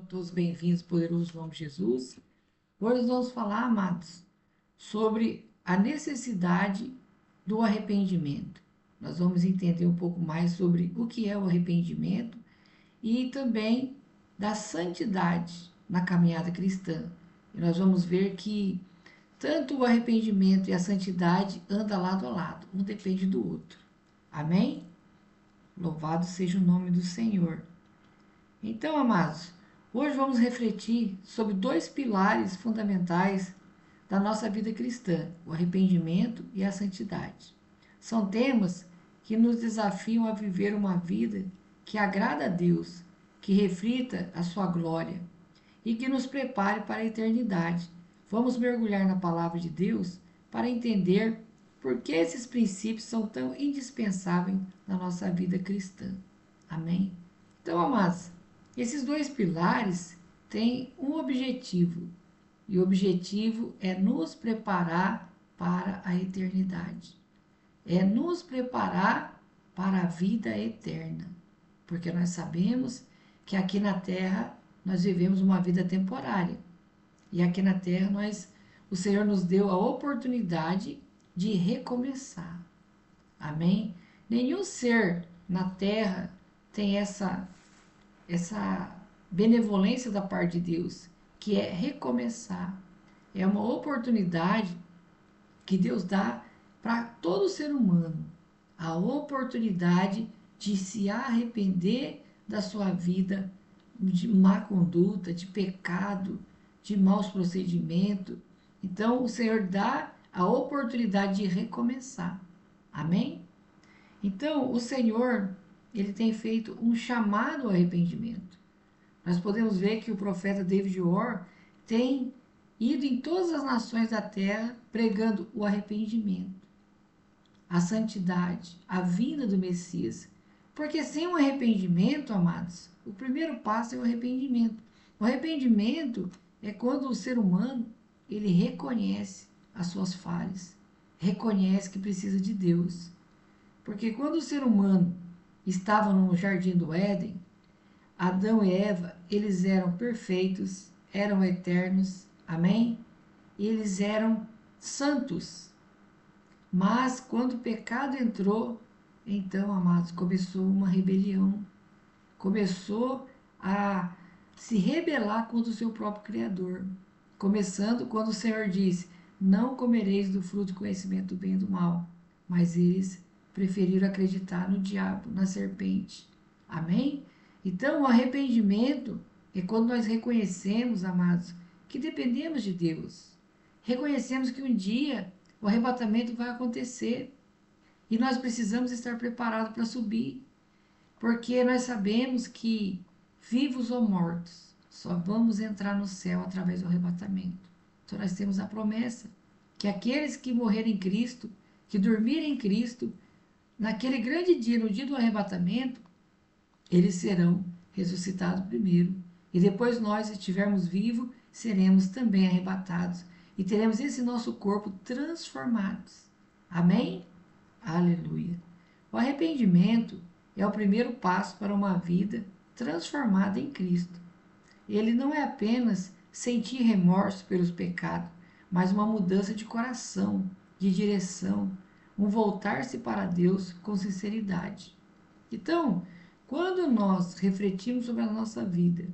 Sejam todos bem-vindos, poderoso nome de Jesus. Hoje nós vamos falar, amados, sobre a necessidade do arrependimento. Nós vamos entender um pouco mais sobre o que é o arrependimento e também da santidade na caminhada cristã. E nós vamos ver que tanto o arrependimento e a santidade andam lado a lado, um depende do outro. Amém? Louvado seja o nome do Senhor. Então, amados, hoje vamos refletir sobre dois pilares fundamentais da nossa vida cristã: o arrependimento e a santidade. São temas que nos desafiam a viver uma vida que agrada a Deus, que reflita a sua glória e que nos prepare para a eternidade. Vamos mergulhar na palavra de Deus para entender por que esses princípios são tão indispensáveis na nossa vida cristã. Amém? Então, amados, esses dois pilares têm um objetivo, e o objetivo é nos preparar para a eternidade. É nos preparar para a vida eterna. Porque nós sabemos que aqui na terra nós vivemos uma vida temporária. E aqui na terra o Senhor nos deu a oportunidade de recomeçar. Amém? Nenhum ser na terra tem essa benevolência da parte de Deus, que é recomeçar. É uma oportunidade que Deus dá para todo ser humano, a oportunidade de se arrepender da sua vida de má conduta, de pecado, de maus procedimentos. Então, o Senhor dá a oportunidade de recomeçar. Amém? Então, o Senhor, ele tem feito um chamado ao arrependimento. Nós podemos ver que o profeta David Orr tem ido em todas as nações da terra pregando o arrependimento, a santidade, a vinda do Messias. Porque sem o arrependimento, amados, o primeiro passo é o arrependimento. O arrependimento é quando o ser humano ele reconhece as suas falhas, reconhece que precisa de Deus. Porque quando o ser humano estava no jardim do Éden, Adão e Eva, eles eram perfeitos, eram eternos, amém? Eles eram santos. Mas quando o pecado entrou, então, amados, começou uma rebelião. Começou a se rebelar contra o seu próprio Criador. Começando quando o Senhor disse: não comereis do fruto do conhecimento do bem e do mal. Mas eles preferiram acreditar no diabo, na serpente. Amém? Então, o arrependimento é quando nós reconhecemos, amados, que dependemos de Deus. Reconhecemos que um dia o arrebatamento vai acontecer e nós precisamos estar preparados para subir, porque nós sabemos que, vivos ou mortos, só vamos entrar no céu através do arrebatamento. Então, nós temos a promessa que aqueles que morrerem em Cristo, que dormirem em Cristo, naquele grande dia, no dia do arrebatamento, eles serão ressuscitados primeiro. E depois nós, se estivermos vivos, seremos também arrebatados. E teremos esse nosso corpo transformado. Amém? Aleluia. O arrependimento é o primeiro passo para uma vida transformada em Cristo. Ele não é apenas sentir remorso pelos pecados, mas uma mudança de coração, de direção, um voltar-se para Deus com sinceridade. Então, quando nós refletimos sobre a nossa vida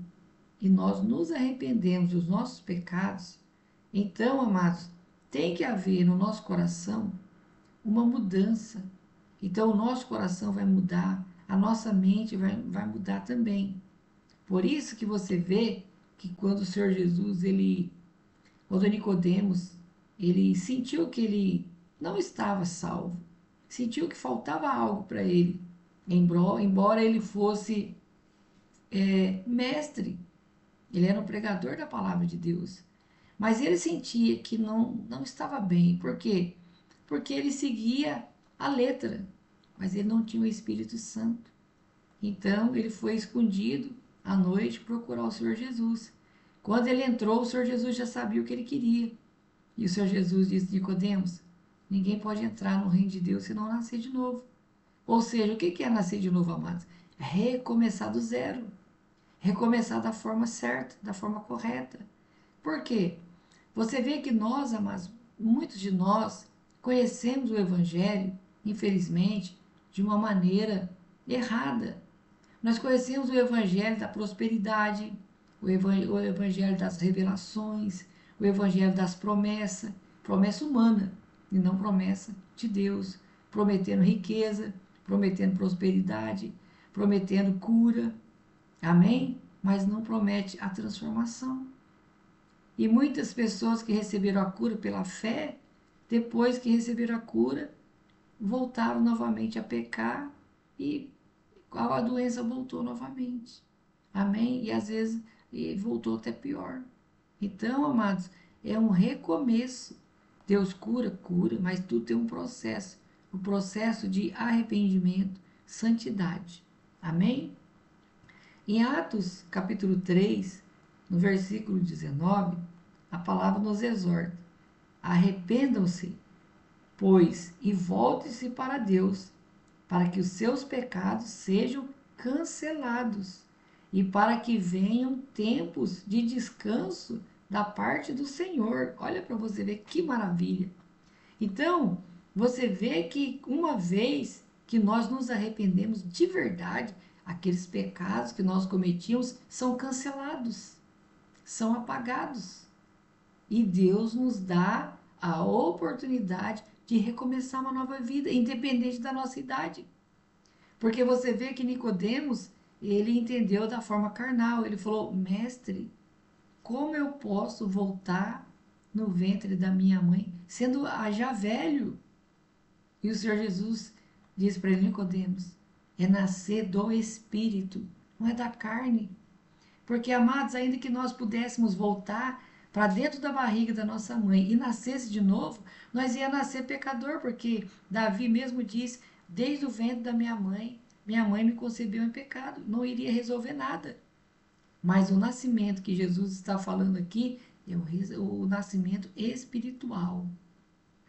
e nós nos arrependemos dos nossos pecados, então, amados, tem que haver no nosso coração uma mudança. Então, o nosso coração vai mudar, a nossa mente vai mudar também. Por isso que você vê que quando o Senhor Jesus, quando Nicodemos, ele sentiu que ele não estava salvo, sentiu que faltava algo para ele, embora ele fosse mestre, ele era um pregador da palavra de Deus, mas ele sentia que não estava bem. Por quê? Porque ele seguia a letra, mas ele não tinha o Espírito Santo. Então ele foi escondido à noite procurar o Senhor Jesus. Quando ele entrou, o Senhor Jesus já sabia o que ele queria. E o Senhor Jesus disse: Nicodemos, ninguém pode entrar no reino de Deus se não nascer de novo. Ou seja, o que é nascer de novo, amados? Recomeçar do zero. recomeçar da forma certa, da forma correta. Por quê? Você vê que nós, amados, muitos de nós conhecemos o Evangelho, infelizmente, de uma maneira errada. Nós conhecemos o Evangelho da prosperidade, o Evangelho das revelações, o Evangelho das promessas, promessa humana e não promessa de Deus, prometendo riqueza, prometendo prosperidade, prometendo cura, amém? Mas não promete a transformação. E muitas pessoas que receberam a cura pela fé, depois que receberam a cura, voltaram novamente a pecar e a doença voltou novamente. Amém? E às vezes voltou até pior. Então, amados, é um recomeço. Deus cura, cura, mas tudo tem um processo. O processo de arrependimento, santidade. Amém? Em Atos, capítulo 3, no versículo 19, a palavra nos exorta: arrependam-se, pois, e voltem-se para Deus, para que os seus pecados sejam cancelados e para que venham tempos de descanso da parte do Senhor. Olha para você ver que maravilha. Então, você vê que uma vez que nós nos arrependemos de verdade, aqueles pecados que nós cometíamos são cancelados, são apagados. E Deus nos dá a oportunidade de recomeçar uma nova vida, independente da nossa idade. Porque você vê que Nicodemos, ele entendeu da forma carnal. Ele falou: mestre, como eu posso voltar no ventre da minha mãe, sendo já velho? E o Senhor Jesus disse para ele: Nicodemos, é nascer do Espírito, não é da carne. Porque, amados, ainda que nós pudéssemos voltar para dentro da barriga da nossa mãe e nascesse de novo, nós ia nascer pecador, porque Davi mesmo diz: desde o ventre da minha mãe me concebeu em pecado, não iria resolver nada. Mas o nascimento que Jesus está falando aqui é o nascimento espiritual,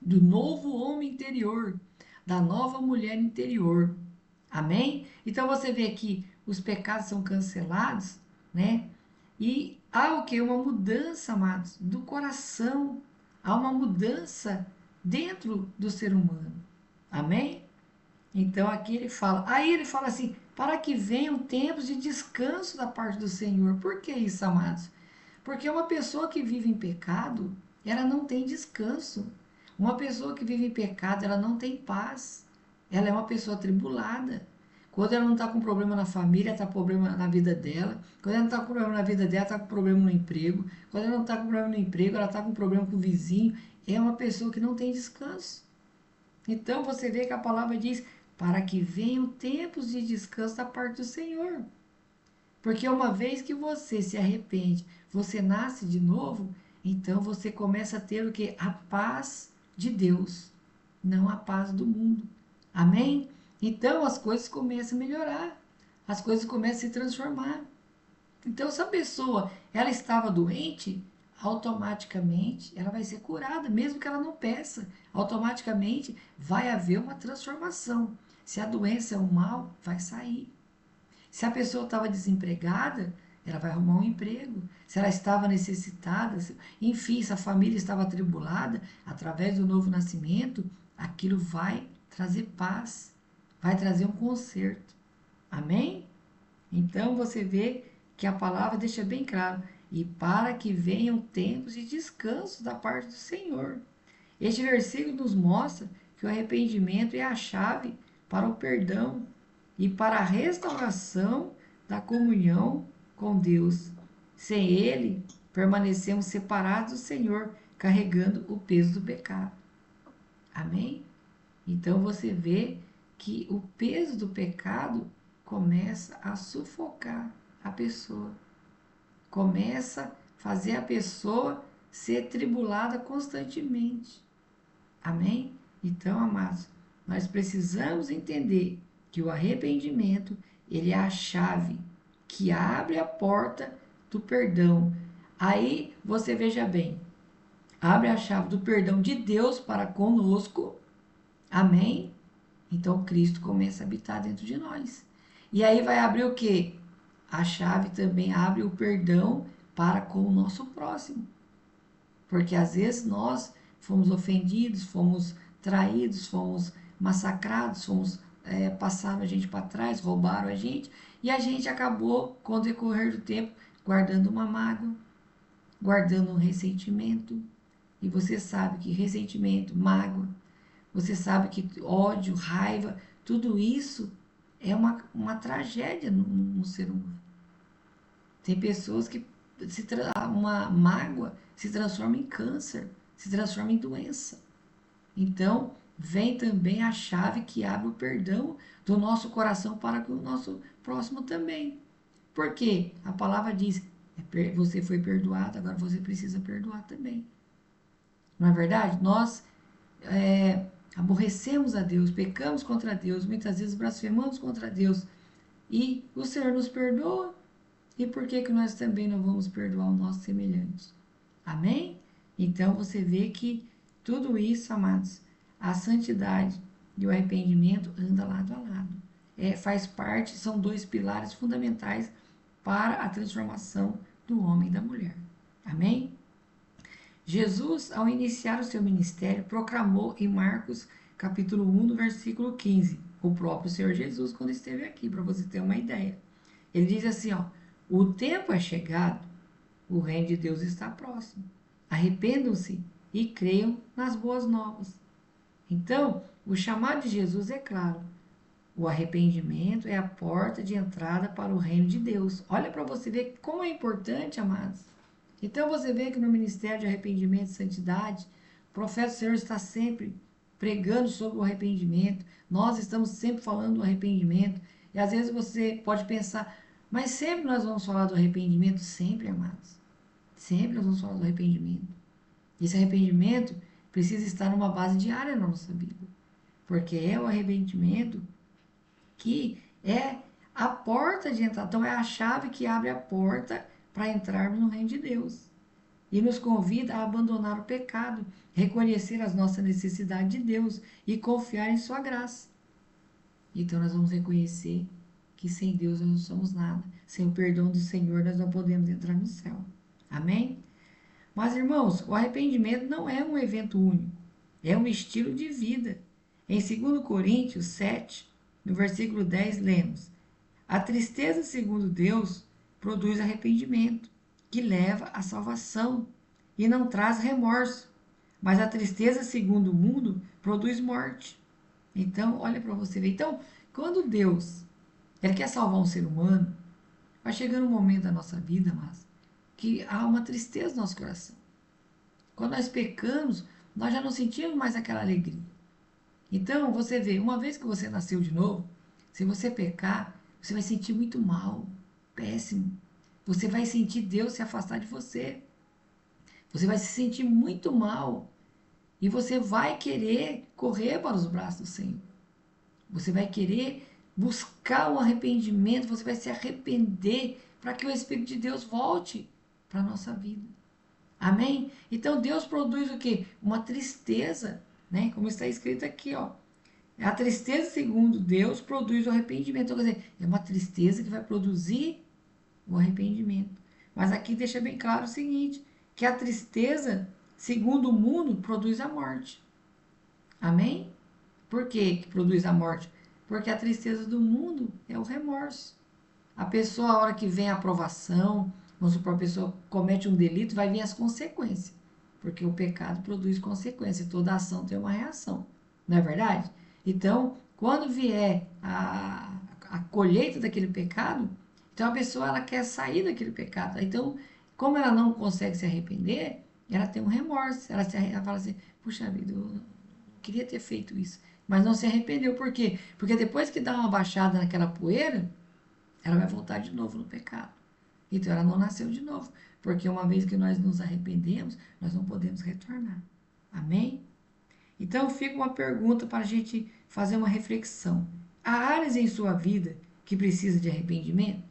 do novo homem interior, da nova mulher interior. Amém? Então você vê que os pecados são cancelados, né? E há o que? Uma mudança, amados, do coração. Há uma mudança dentro do ser humano. Amém? Então aqui aí ele fala assim, para que venham tempos de descanso da parte do Senhor. Por que isso, amados? Porque uma pessoa que vive em pecado, ela não tem descanso. Uma pessoa que vive em pecado, ela não tem paz. Ela é uma pessoa atribulada. Quando ela não está com problema na família, está com problema na vida dela. Quando ela não está com problema na vida dela, está com problema no emprego. Quando ela não está com problema no emprego, ela está com problema com o vizinho. É uma pessoa que não tem descanso. Então você vê que a palavra diz: para que venham tempos de descanso da parte do Senhor. Porque uma vez que você se arrepende, você nasce de novo, então você começa a ter o que? A paz de Deus, não a paz do mundo. Amém? Então as coisas começam a melhorar, as coisas começam a se transformar. Então, se a pessoa ela estava doente, automaticamente ela vai ser curada, mesmo que ela não peça. Automaticamente vai haver uma transformação. Se a doença é um mal, vai sair. Se a pessoa estava desempregada, ela vai arrumar um emprego. Se ela estava necessitada, enfim, se a família estava atribulada, através do novo nascimento, aquilo vai trazer paz, vai trazer um conserto. Amém? Então você vê que a palavra deixa bem claro: e para que venham tempos de descanso da parte do Senhor. Este versículo nos mostra que o arrependimento é a chave para o perdão e para a restauração da comunhão com Deus. Sem ele, permanecemos separados do Senhor, carregando o peso do pecado. Amém? Então você vê que o peso do pecado começa a sufocar a pessoa. Começa a fazer a pessoa ser tribulada constantemente. Amém? Então, amados, nós precisamos entender que o arrependimento, ele é a chave que abre a porta do perdão. Aí, você veja bem, abre a chave do perdão de Deus para conosco. Amém? Então, Cristo começa a habitar dentro de nós. E aí vai abrir o quê? a chave também abre o perdão para com o nosso próximo. Porque às vezes nós fomos ofendidos, fomos traídos, fomos massacrados, passaram a gente para trás, roubaram a gente, e a gente acabou, com o decorrer do tempo, guardando uma mágoa, guardando um ressentimento. E você sabe que ressentimento, mágoa, você sabe que ódio, raiva, tudo isso é uma tragédia no ser humano. Tem pessoas que uma mágoa se transforma em câncer, se transforma em doença. Então, vem também a chave que abre o perdão do nosso coração para com o nosso próximo também. Porque a palavra diz: você foi perdoado, agora você precisa perdoar também. Não é verdade? Nós aborrecemos a Deus, pecamos contra Deus, muitas vezes blasfemamos contra Deus. E o Senhor nos perdoa. E por que nós também não vamos perdoar os nossos semelhantes? Amém? Então você vê que tudo isso, amados, a santidade e o arrependimento andam lado a lado. Faz parte, são dois pilares fundamentais para a transformação do homem e da mulher. Amém? Jesus, ao iniciar o seu ministério, proclamou em Marcos capítulo 1, no versículo 15, o próprio Senhor Jesus, quando esteve aqui, para você ter uma ideia. Ele diz assim, ó: o tempo é chegado, o reino de Deus está próximo. Arrependam-se e creiam nas boas novas. Então, o chamado de Jesus é claro. O arrependimento é a porta de entrada para o reino de Deus. Olha para você ver como é importante, amados. Então você vê que no ministério de arrependimento e santidade, o profeta do Senhor está sempre pregando sobre o arrependimento. Nós estamos sempre falando do arrependimento. E às vezes você pode pensar, mas sempre nós vamos falar do arrependimento? Sempre, amados. Sempre nós vamos falar do arrependimento. Esse arrependimento precisa estar numa base diária na nossa vida. Porque é o arrependimento que é a porta de entrada. Então é a chave que abre a porta para entrarmos no reino de Deus. E nos convida a abandonar o pecado, reconhecer as nossas necessidades de Deus e confiar em sua graça. Então nós vamos reconhecer que sem Deus nós não somos nada. Sem o perdão do Senhor nós não podemos entrar no céu. Amém? Mas, irmãos, o arrependimento não é um evento único. É um estilo de vida. Em 2 Coríntios 7, no versículo 10, lemos: a tristeza, segundo Deus, produz arrependimento, que leva à salvação e não traz remorso. Mas a tristeza, segundo o mundo, produz morte. Então, olha para você ver. Então, quando Deus ele quer salvar um ser humano, vai chegando um momento da nossa vida, mas que há uma tristeza no nosso coração. Quando nós pecamos, nós já não sentimos mais aquela alegria. Então, você vê, uma vez que você nasceu de novo, se você pecar, você vai sentir muito mal, péssimo. Você vai sentir Deus se afastar de você. Você vai se sentir muito mal. E você vai querer correr para os braços do Senhor. Você vai querer buscar o arrependimento, você vai se arrepender para que o Espírito de Deus volte para a nossa vida. Amém? Então Deus produz o quê? Uma tristeza, né? Como está escrito aqui, ó. A tristeza, segundo Deus, produz o arrependimento. Então, quer dizer, é uma tristeza que vai produzir o arrependimento. Mas aqui deixa bem claro o seguinte, que a tristeza, segundo o mundo, produz a morte. Amém? Por que produz a morte? Porque a tristeza do mundo é o remorso. A pessoa, a hora que vem a aprovação, vamos supor, a pessoa comete um delito, vai vir as consequências. Porque o pecado produz consequências. Toda ação tem uma reação. Não é verdade? Então, quando vier a colheita daquele pecado, então a pessoa ela quer sair daquele pecado. Então, como ela não consegue se arrepender, ela tem um remorso. Ela fala assim, puxa vida, eu queria ter feito isso. Mas não se arrependeu. Por quê? Porque depois que dá uma baixada naquela poeira, ela vai voltar de novo no pecado. Então ela não nasceu de novo. Porque uma vez que nós nos arrependemos, nós não podemos retornar. Amém? Então fica uma pergunta para a gente fazer uma reflexão. Há áreas em sua vida que precisa de arrependimento?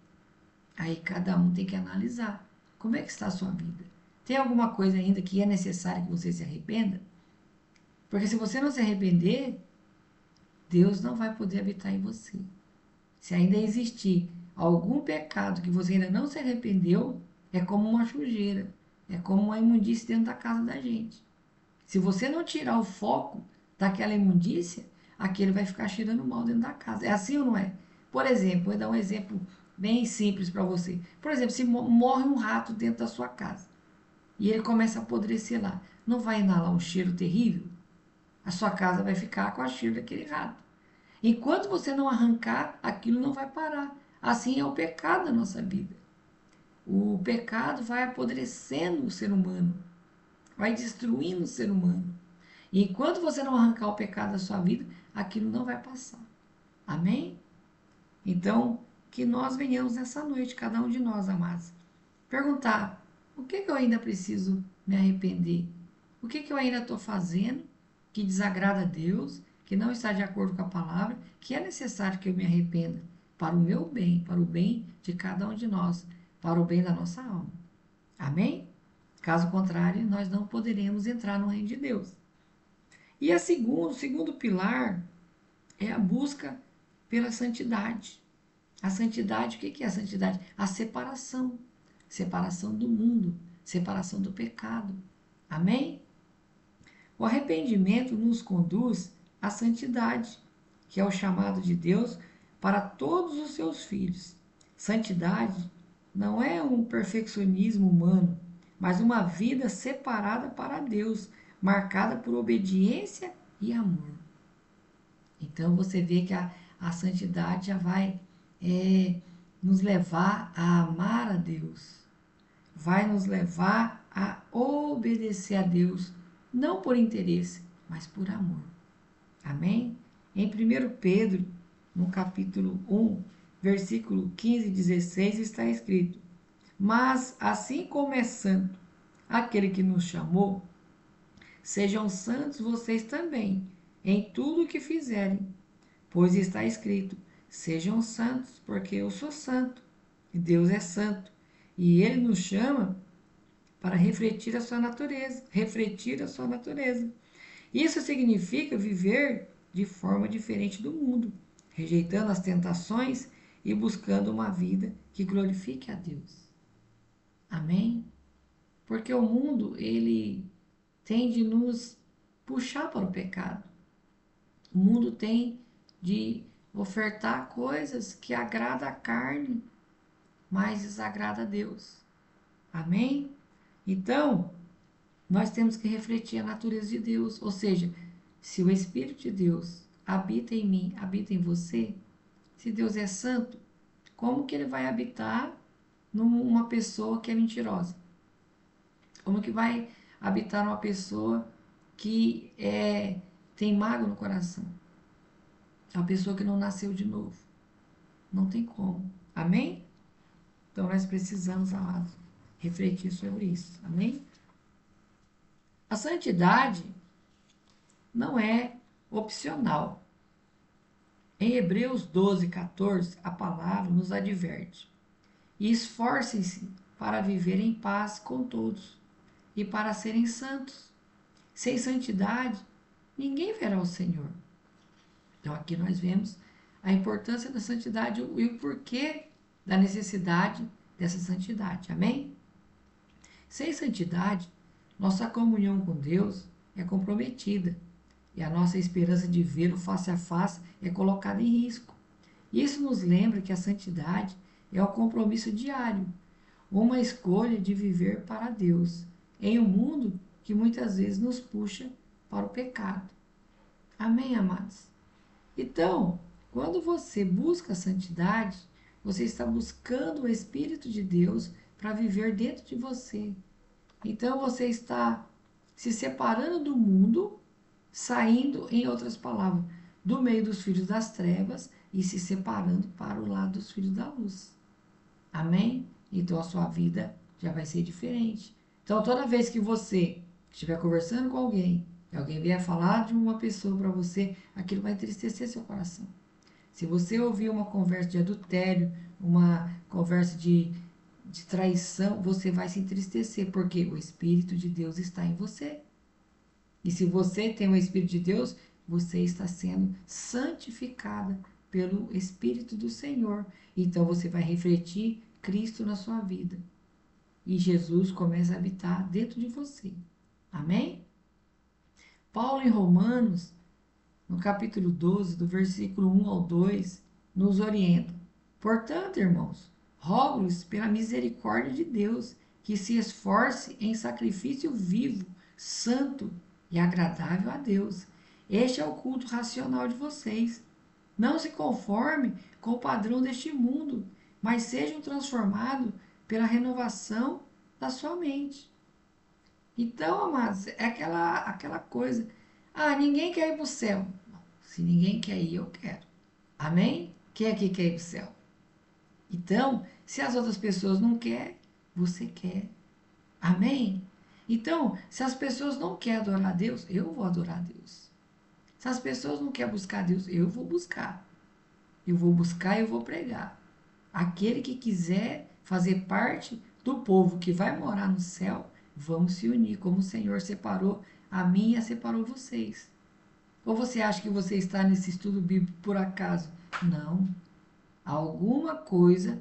Aí cada um tem que analisar. Como é que está a sua vida? Tem alguma coisa ainda que é necessário que você se arrependa? Porque se você não se arrepender, Deus não vai poder habitar em você. Se ainda existir algum pecado que você ainda não se arrependeu, é como uma sujeira, é como uma imundície dentro da casa da gente. Se você não tirar o foco daquela imundícia, aquele vai ficar cheirando mal dentro da casa. É assim ou não é? Por exemplo, vou dar um exemplo bem simples para você. Por exemplo, se morre um rato dentro da sua casa e ele começa a apodrecer lá, não vai inalar um cheiro terrível? A sua casa vai ficar com a cheiro daquele rato. Enquanto você não arrancar, aquilo não vai parar. Assim é o pecado da nossa vida. O pecado vai apodrecendo o ser humano, vai destruindo o ser humano. E enquanto você não arrancar o pecado da sua vida, aquilo não vai passar. Amém? Então, que nós venhamos nessa noite, cada um de nós, amados, perguntar: o que eu ainda preciso me arrepender? O que eu ainda estou fazendo que desagrada a Deus, que não está de acordo com a palavra, que é necessário que eu me arrependa para o meu bem, para o bem de cada um de nós, para o bem da nossa alma. Amém? Caso contrário, nós não poderemos entrar no reino de Deus. E o segundo pilar é a busca pela santidade. A santidade, o que é a santidade? A separação. Separação do mundo, separação do pecado. Amém? O arrependimento nos conduz à santidade, que é o chamado de Deus para todos os seus filhos. Santidade não é um perfeccionismo humano, mas uma vida separada para Deus, marcada por obediência e amor. Então você vê que a santidade já vai nos levar a amar a Deus, vai nos levar a obedecer a Deus, não por interesse, mas por amor. Amém? Em 1 Pedro, no capítulo 1, versículo 15 e 16, está escrito: mas assim como é santo aquele que nos chamou, sejam santos vocês também em tudo o que fizerem, pois está escrito: sejam santos, porque eu sou santo, e Deus é santo, e ele nos chama para refletir a sua natureza. Isso significa viver de forma diferente do mundo, rejeitando as tentações e buscando uma vida que glorifique a Deus. Amém? Porque o mundo, ele tem de nos puxar para o pecado. O mundo tem de ofertar coisas que agradam a carne, mas desagrada a Deus. Amém? Então, nós temos que refletir a natureza de Deus. Ou seja, se o Espírito de Deus habita em mim, habita em você, se Deus é santo, como que ele vai habitar numa pessoa que é mentirosa? Como que vai habitar numa pessoa que tem mágoa no coração? Uma pessoa que não nasceu de novo. Não tem como. Amém? Então nós precisamos, amados, refletir sobre isso. Amém? A santidade não é opcional. Em Hebreus 12, 14, a palavra nos adverte: e esforcem-se para viver em paz com todos e para serem santos. Sem santidade, ninguém verá o Senhor. Então aqui nós vemos a importância da santidade e o porquê da necessidade dessa santidade. Amém? Sem santidade, nossa comunhão com Deus é comprometida e a nossa esperança de vê-lo face a face é colocada em risco. Isso nos lembra que a santidade é um compromisso diário, uma escolha de viver para Deus, em um mundo que muitas vezes nos puxa para o pecado. Amém, amados? Então, quando você busca a santidade, você está buscando o Espírito de Deus para viver dentro de você. Então, você está se separando do mundo, saindo, em outras palavras, do meio dos filhos das trevas e se separando para o lado dos filhos da luz. Amém? Então, a sua vida já vai ser diferente. Então, toda vez que você estiver conversando com alguém, e alguém vier falar de uma pessoa para você, aquilo vai entristecer seu coração. Se você ouvir uma conversa de adultério, uma conversa de traição, você vai se entristecer, porque o Espírito de Deus está em você. E se você tem o Espírito de Deus, você está sendo santificada pelo Espírito do Senhor. Então você vai refletir Cristo na sua vida. E Jesus começa a habitar dentro de você. Amém? Paulo em Romanos, no capítulo 12, do versículo 1 ao 2, nos orienta. Portanto, irmãos, rogo-lhes pela misericórdia de Deus que se esforce em sacrifício vivo, santo e agradável a Deus. Este é o culto racional de vocês. Não se conforme com o padrão deste mundo, mas sejam transformados pela renovação da sua mente. Então, amados, é aquela coisa. Ah, ninguém quer ir para o céu. Se ninguém quer ir, eu quero. Amém? Quem aqui quer ir para o céu? Então, se as outras pessoas não querem, você quer. Amém? Então, se as pessoas não querem adorar a Deus, eu vou adorar a Deus. Se as pessoas não querem buscar a Deus, eu vou buscar. Eu vou buscar e eu vou pregar. Aquele que quiser fazer parte do povo que vai morar no céu, vamos se unir, como o Senhor separou a mim e separou vocês. Ou você acha que você está nesse estudo bíblico por acaso? Não. Alguma coisa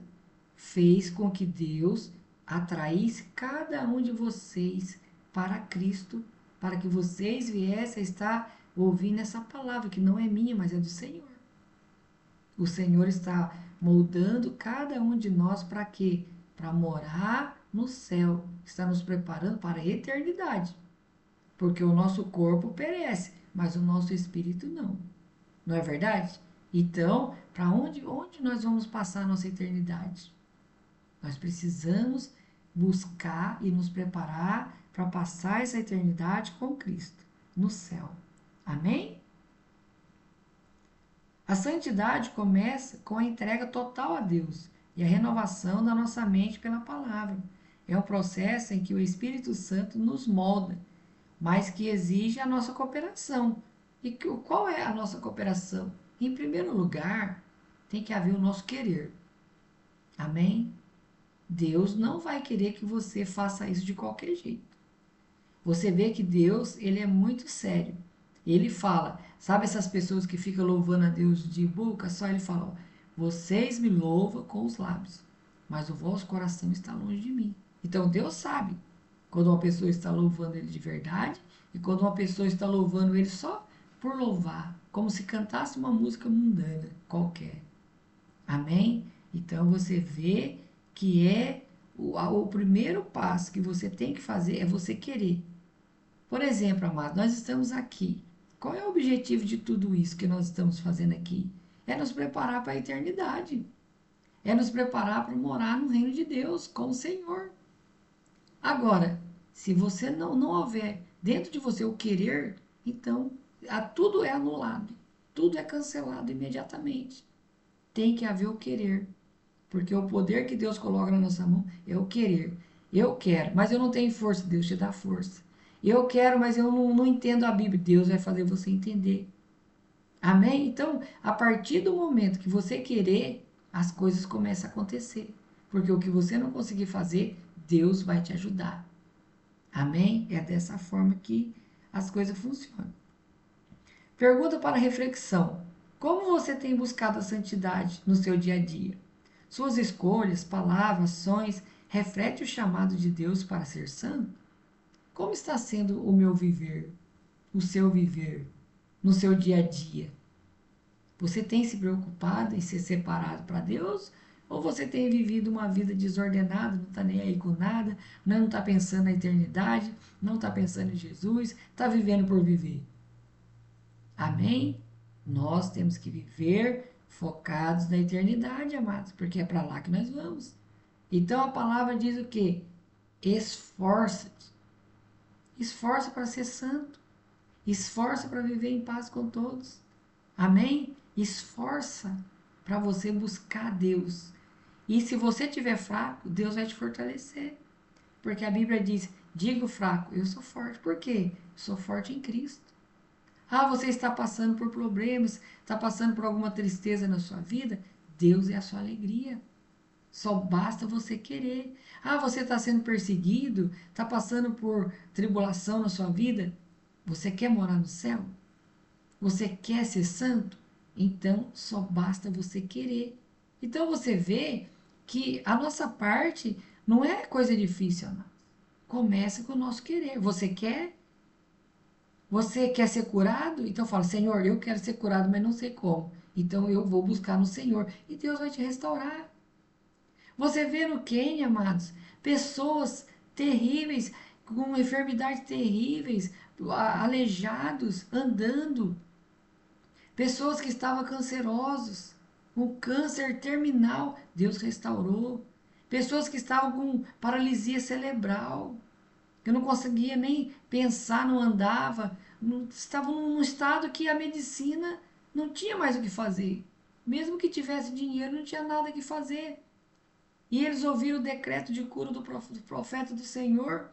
fez com que Deus atraísse cada um de vocês para Cristo, para que vocês viessem a estar ouvindo essa palavra, que não é minha, mas é do Senhor. O Senhor está moldando cada um de nós para quê? Para morar no céu. Está nos preparando para a eternidade. Porque o nosso corpo perece, mas o nosso espírito não. Não é verdade? Então, para onde nós vamos passar a nossa eternidade? Nós precisamos buscar e nos preparar para passar essa eternidade com Cristo, no céu. Amém? A santidade começa com a entrega total a Deus e a renovação da nossa mente pela palavra. É um processo em que o Espírito Santo nos molda, mas que exige a nossa cooperação. E qual é a nossa cooperação? Em primeiro lugar, tem que haver o nosso querer. Amém? Deus não vai querer que você faça isso de qualquer jeito. Você vê que Deus, ele é muito sério. Ele fala, sabe essas pessoas que ficam louvando a Deus de boca? Só ele fala, ó, vocês me louvam com os lábios, mas o vosso coração está longe de mim. Então Deus sabe quando uma pessoa está louvando ele de verdade e quando uma pessoa está louvando ele só por louvar, como se cantasse uma música mundana qualquer. Amém? Então você vê que o primeiro passo que você tem que fazer é você querer. Por exemplo, amado, nós estamos aqui. Qual é o objetivo de tudo isso que nós estamos fazendo aqui? É nos preparar para a eternidade. É nos preparar para morar no reino de Deus com o Senhor. Agora, se você não houver dentro de você o querer, então tudo é anulado. Tudo é cancelado imediatamente. Tem que haver o querer. Porque o poder que Deus coloca na nossa mão é o querer. Eu quero, mas eu não tenho força. Deus te dá força. Eu quero, mas eu não entendo a Bíblia. Deus vai fazer você entender. Amém? Então, a partir do momento que você querer, as coisas começam a acontecer. Porque o que você não conseguir fazer, Deus vai te ajudar. Amém? É dessa forma que as coisas funcionam. Pergunta para reflexão. Como você tem buscado a santidade no seu dia a dia? Suas escolhas, palavras, ações refletem o chamado de Deus para ser santo? Como está sendo o meu viver, o seu viver, no seu dia a dia? Você tem se preocupado em ser separado para Deus? Ou você tem vivido uma vida desordenada, não está nem aí com nada, não está pensando na eternidade, não está pensando em Jesus, está vivendo por viver? Amém? Nós temos que viver focados na eternidade, amados, porque é para lá que nós vamos. Então a palavra diz o quê? Esforça-te. Esforça para ser santo. Esforça para viver em paz com todos. Amém? Esforça para você buscar Deus. E se você estiver fraco, Deus vai te fortalecer. Porque a Bíblia diz, diga o fraco, eu sou forte. Por quê? Sou forte em Cristo. Ah, você está passando por problemas, está passando por alguma tristeza na sua vida? Deus é a sua alegria. Só basta você querer. Ah, você está sendo perseguido, está passando por tribulação na sua vida? Você quer morar no céu? Você quer ser santo? Então, só basta você querer. Então, você vê que a nossa parte não é coisa difícil, não. Começa com o nosso querer. Você quer? Você quer ser curado? Então fala, Senhor, eu quero ser curado, mas não sei como. Então eu vou buscar no Senhor e Deus vai te restaurar. Você vê no Quênia, amados, pessoas terríveis, com enfermidades terríveis, aleijados, andando. Pessoas que estavam cancerosos, com câncer terminal, Deus restaurou. Pessoas que estavam com paralisia cerebral, que não conseguia nem pensar, não andava, estavam num estado que a medicina não tinha mais o que fazer. Mesmo que tivesse dinheiro, não tinha nada que fazer. E eles ouviram o decreto de cura do profeta do Senhor.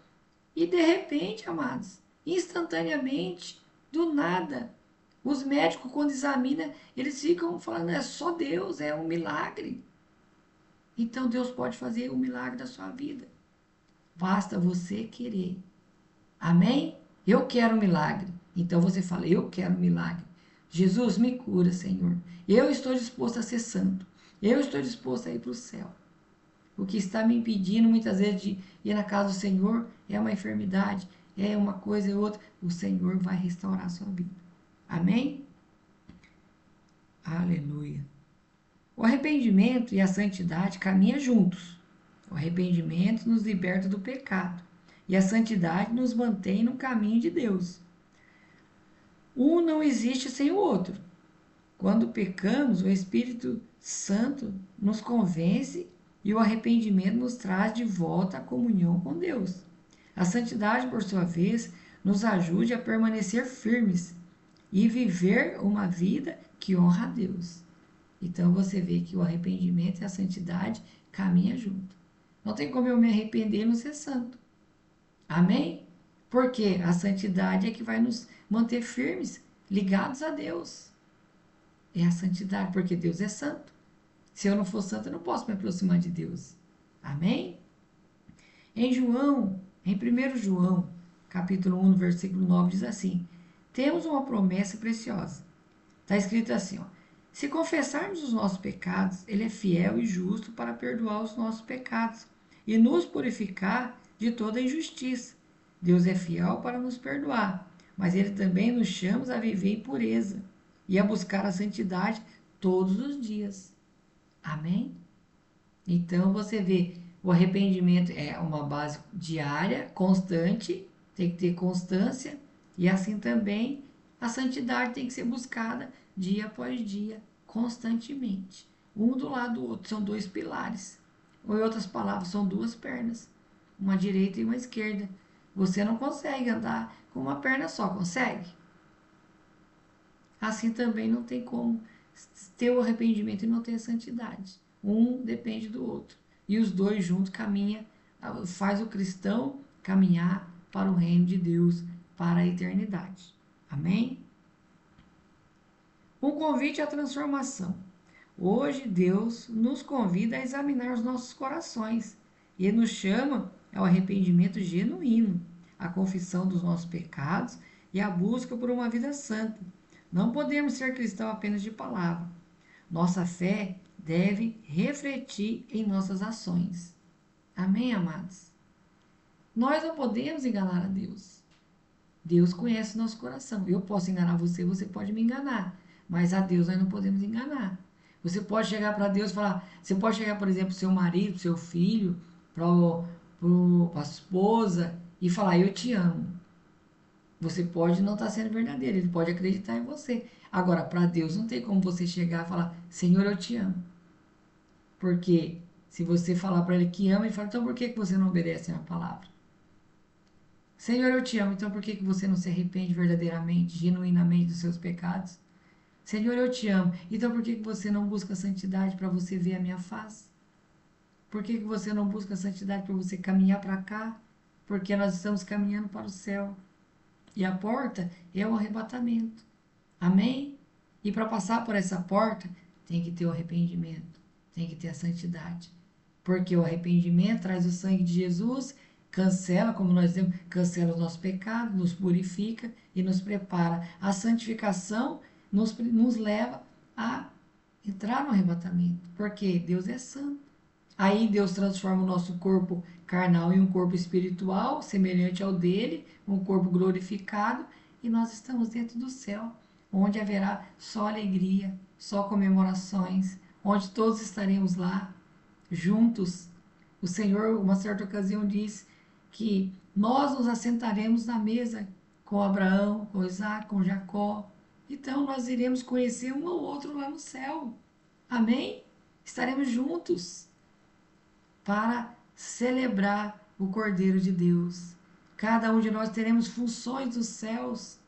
E de repente, amados, instantaneamente, do nada, os médicos, quando examinam, eles ficam falando: é só Deus, é um milagre. Então Deus pode fazer o milagre da sua vida. Basta você querer. Amém? Eu quero um milagre. Então você fala: eu quero um milagre. Jesus, me cura, Senhor. Eu estou disposto a ser santo. Eu estou disposto a ir para o céu. O que está me impedindo muitas vezes de ir na casa do Senhor é uma enfermidade, é uma coisa e outra. O Senhor vai restaurar a sua vida. Amém? Aleluia. O arrependimento e a santidade caminham juntos. O arrependimento nos liberta do pecado e a santidade nos mantém no caminho de Deus. Um não existe sem o outro. Quando pecamos, o Espírito Santo nos convence e o arrependimento nos traz de volta à comunhão com Deus. A santidade, por sua vez, nos ajude a permanecer firmes e viver uma vida que honra a Deus. Então você vê que o arrependimento e a santidade caminham junto. Não tem como eu me arrepender e não ser santo. Amém? Porque a santidade é que vai nos manter firmes, ligados a Deus. É a santidade, porque Deus é santo. Se eu não for santo, eu não posso me aproximar de Deus. Amém? Em 1 João, capítulo 1, versículo 9, diz assim: temos uma promessa preciosa. Está escrito assim, ó: se confessarmos os nossos pecados, Ele é fiel e justo para perdoar os nossos pecados e nos purificar de toda injustiça. Deus é fiel para nos perdoar, mas Ele também nos chama a viver em pureza e a buscar a santidade todos os dias. Amém? Então você vê, o arrependimento é uma base diária, constante, tem que ter constância, e assim também a santidade tem que ser buscada dia após dia, constantemente. Um do lado do outro, são dois pilares. Ou em outras palavras, são duas pernas, uma direita e uma esquerda. Você não consegue andar com uma perna só, consegue? Assim também não tem como ter o arrependimento e não ter a santidade. Um depende do outro. E os dois juntos caminham, faz o cristão caminhar para o reino de Deus, para a eternidade. Amém? Um convite à transformação. Hoje Deus nos convida a examinar os nossos corações e nos chama ao arrependimento genuíno, à confissão dos nossos pecados e à busca por uma vida santa. Não podemos ser cristãos apenas de palavra. Nossa fé deve refletir em nossas ações. Amém, amados? Nós não podemos enganar a Deus. Deus conhece o nosso coração. Eu posso enganar você, você pode me enganar. Mas a Deus nós não podemos enganar. Você pode chegar para Deus e falar, você pode chegar, por exemplo, pro seu marido, pro seu filho, para a esposa e falar, eu te amo. Você pode não estar sendo verdadeiro, ele pode acreditar em você. Agora, para Deus não tem como você chegar e falar, Senhor, eu te amo. Porque se você falar para ele que ama, ele fala, então por que você não obedece a minha palavra? Senhor, eu te amo, então por que você não se arrepende verdadeiramente, genuinamente dos seus pecados? Senhor, eu te amo, então por que você não busca a santidade para você ver a minha face? Por que você não busca a santidade para você caminhar para cá? Porque nós estamos caminhando para o céu. E a porta é o arrebatamento. Amém? E para passar por essa porta, tem que ter o arrependimento, tem que ter a santidade. Porque o arrependimento traz o sangue de Jesus, cancela, como nós dizemos, cancela os nossos pecados, nos purifica e nos prepara. A santificação nos leva a entrar no arrebatamento, porque Deus é santo. Aí Deus transforma o nosso corpo carnal em um corpo espiritual, semelhante ao dele, um corpo glorificado, e nós estamos dentro do céu, onde haverá só alegria, só comemorações, onde todos estaremos lá, juntos. O Senhor, uma certa ocasião, diz que nós nos assentaremos na mesa com Abraão, com Isaac, com Jacó. Então nós iremos conhecer um ao outro lá no céu. Amém? Estaremos juntos para celebrar o Cordeiro de Deus. Cada um de nós teremos funções dos céus.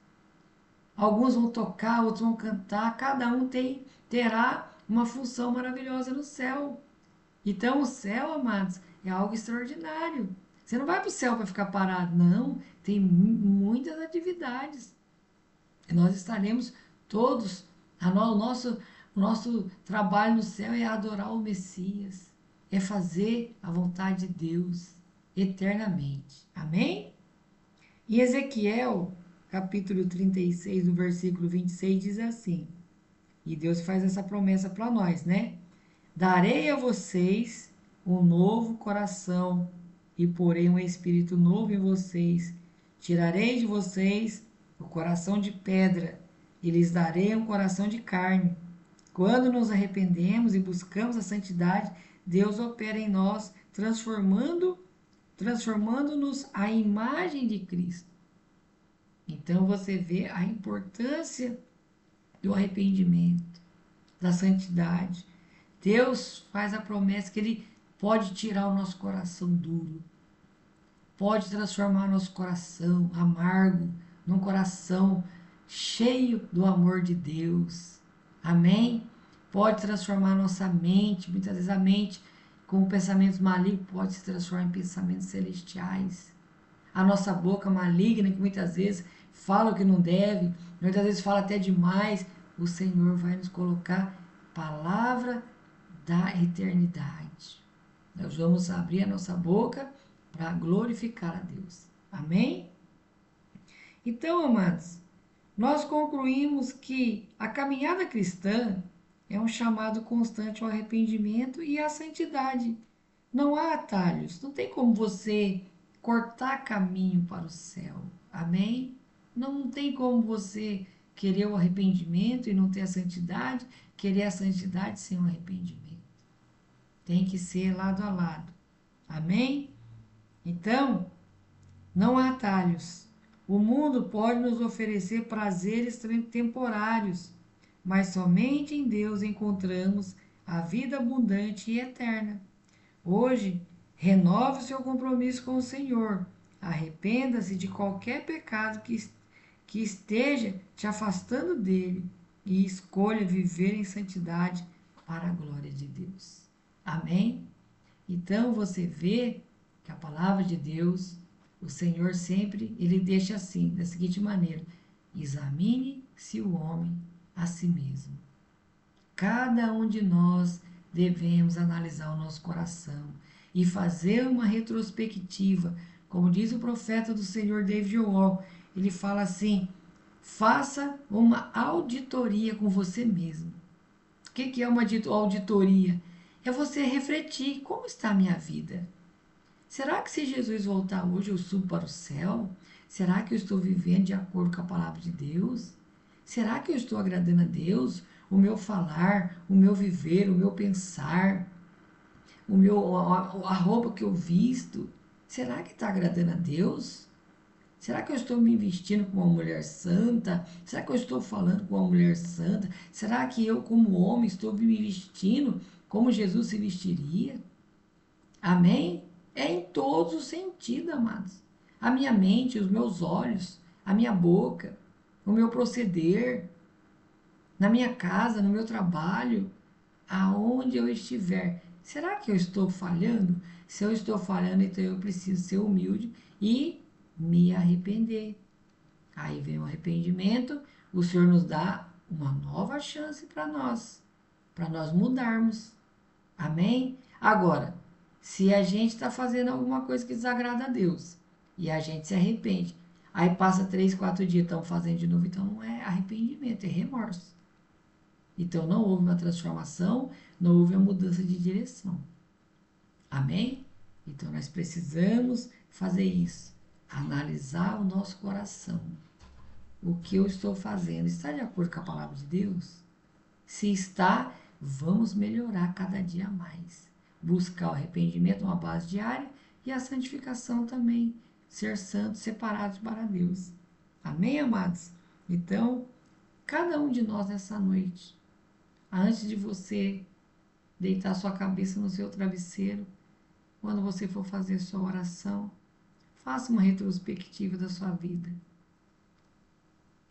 Alguns vão tocar, outros vão cantar. Cada um terá uma função maravilhosa no céu. Então, o céu, amados, é algo extraordinário. Você não vai para o céu para ficar parado, não. Tem muitas atividades. E nós estaremos todos. O nosso trabalho no céu é adorar o Messias, é fazer a vontade de Deus eternamente. Amém? E Ezequiel, capítulo 36, no versículo 26, diz assim: e Deus faz essa promessa para nós, né? Darei a vocês um novo coração e porei um espírito novo em vocês. Tirarei de vocês o coração de pedra e lhes darei um coração de carne. Quando nos arrependemos e buscamos a santidade, Deus opera em nós, transformando-nos à imagem de Cristo. Então você vê a importância do arrependimento, da santidade. Deus faz a promessa que Ele pode tirar o nosso coração duro, pode transformar o nosso coração amargo num coração cheio do amor de Deus. Amém? Pode transformar a nossa mente, muitas vezes a mente com pensamentos malignos pode se transformar em pensamentos celestiais. A nossa boca maligna, que muitas vezes fala o que não deve, muitas vezes fala até demais, o Senhor vai nos colocar palavra da eternidade. Nós vamos abrir a nossa boca para glorificar a Deus. Amém? Então, amados, nós concluímos que a caminhada cristã é um chamado constante ao arrependimento e à santidade. Não há atalhos, não tem como você cortar caminho para o céu. Amém? Não tem como você querer o arrependimento e não ter a santidade, querer a santidade sem o arrependimento. Tem que ser lado a lado. Amém? Então, não há atalhos. O mundo pode nos oferecer prazeres temporários, mas somente em Deus encontramos a vida abundante e eterna. Hoje, renove o seu compromisso com o Senhor. Arrependa-se de qualquer pecado que esteja te afastando dele e escolha viver em santidade para a glória de Deus. Amém? Então você vê que a palavra de Deus, o Senhor sempre, ele deixa assim, da seguinte maneira: examine-se o homem a si mesmo. Cada um de nós devemos analisar o nosso coração e fazer uma retrospectiva. Como diz o profeta do Senhor David Wall, ele fala assim: faça uma auditoria com você mesmo. O que é uma auditoria? É você refletir: como está a minha vida? Será que se Jesus voltar hoje eu subo para o céu? Será que eu estou vivendo de acordo com a palavra de Deus? Será que eu estou agradando a Deus? O meu falar, o meu viver, o meu pensar, a roupa que eu visto, será que está agradando a Deus? Será que eu estou me vestindo como uma mulher santa? Será que eu estou falando como uma mulher santa? Será que eu, como homem, estou me vestindo como Jesus se vestiria? Amém? É em todos os sentidos, amados. A minha mente, os meus olhos, a minha boca, o meu proceder, na minha casa, no meu trabalho, aonde eu estiver. Será que eu estou falhando? Se eu estou falhando, então eu preciso ser humilde e me arrepender. Aí vem o arrependimento, o Senhor nos dá uma nova chance para nós mudarmos. Amém? Agora, se a gente está fazendo alguma coisa que desagrada a Deus e a gente se arrepende, aí passa 3, 4 dias, estão fazendo de novo, então não é arrependimento, é remorso. Então não houve uma transformação, não houve uma mudança de direção. Amém? Então nós precisamos fazer isso, analisar o nosso coração. O que eu estou fazendo está de acordo com a palavra de Deus? Se está, vamos melhorar cada dia mais. Buscar o arrependimento, uma base diária, e a santificação também, ser santos, separados para Deus. Amém, amados? Então, cada um de nós nessa noite, antes de você deitar sua cabeça no seu travesseiro, quando você for fazer sua oração, faça uma retrospectiva da sua vida.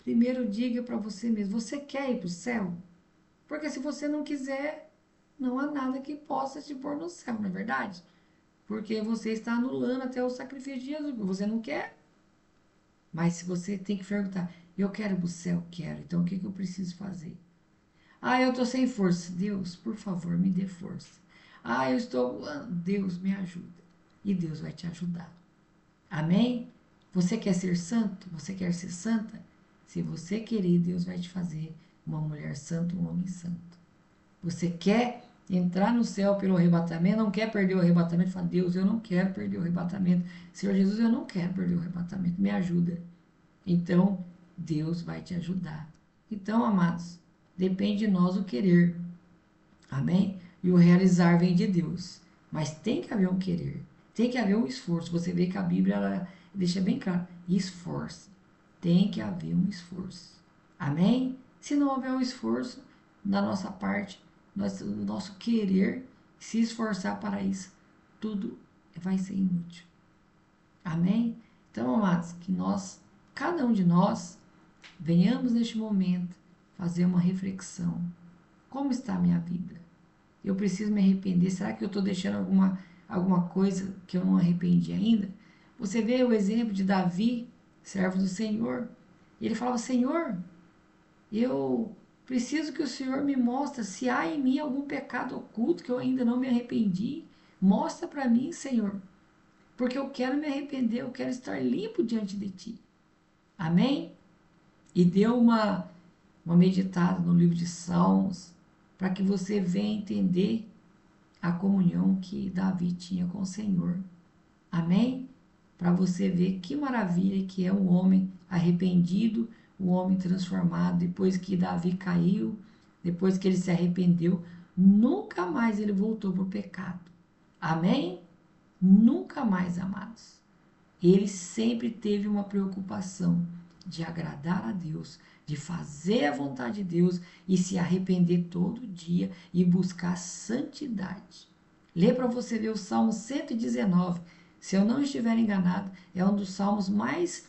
Primeiro diga para você mesmo, você quer ir para o céu? Porque se você não quiser, não há nada que possa te pôr no céu, não é verdade? Porque você está anulando até o sacrifício de Jesus, você não quer. Mas se você tem que perguntar, eu quero ir para o céu? Quero. Então o que eu preciso fazer? Ah, eu estou sem força. Deus, por favor, me dê força. Ah, eu estou... Deus, me ajuda. E Deus vai te ajudar. Amém? Você quer ser santo? Você quer ser santa? Se você querer, Deus vai te fazer uma mulher santa, um homem santo. Você quer entrar no céu pelo arrebatamento, não quer perder o arrebatamento, fala, Deus, eu não quero perder o arrebatamento. Senhor Jesus, eu não quero perder o arrebatamento, me ajuda. Então, Deus vai te ajudar. Então, amados, depende de nós o querer. Amém? E o realizar vem de Deus. Mas tem que haver um querer. Tem que haver um esforço. Você vê que a Bíblia ela deixa bem claro. Esforço. Tem que haver um esforço. Amém? Se não houver um esforço da nossa parte, do nosso querer, se esforçar para isso, tudo vai ser inútil. Amém? Então, amados, que nós, cada um de nós, venhamos neste momento fazer uma reflexão. Como está a minha vida? Eu preciso me arrepender? Será que eu estou deixando alguma coisa que eu não arrependi ainda? Você vê o exemplo de Davi, servo do Senhor. Ele falava, Senhor, eu preciso que o Senhor me mostre se há em mim algum pecado oculto que eu ainda não me arrependi. Mostra para mim, Senhor, porque eu quero me arrepender, eu quero estar limpo diante de Ti. Amém? E deu uma meditada no livro de Salmos, para que você venha entender a comunhão que Davi tinha com o Senhor. Amém? Para você ver que maravilha que é um homem arrependido, um homem transformado, depois que Davi caiu, depois que ele se arrependeu, nunca mais ele voltou para o pecado. Amém? Nunca mais, amados. Ele sempre teve uma preocupação de agradar a Deus, de fazer a vontade de Deus e se arrepender todo dia e buscar santidade. Lê para você ver o Salmo 119. Se eu não estiver enganado, é um dos salmos mais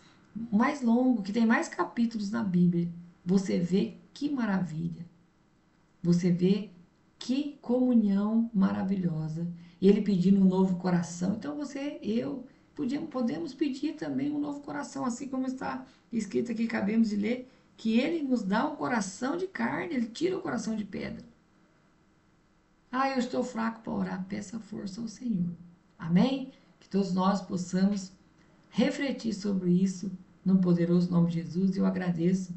longo, que tem mais capítulos na Bíblia. Você vê que maravilha. Você vê que comunhão maravilhosa. Ele pedindo um novo coração. Então podemos pedir também um novo coração, assim como está escrito aqui, acabamos de ler, que ele nos dá um coração de carne, ele tira o coração de pedra. Ah, eu estou fraco para orar, peça força ao Senhor. Amém? Que todos nós possamos refletir sobre isso no poderoso nome de Jesus. Eu agradeço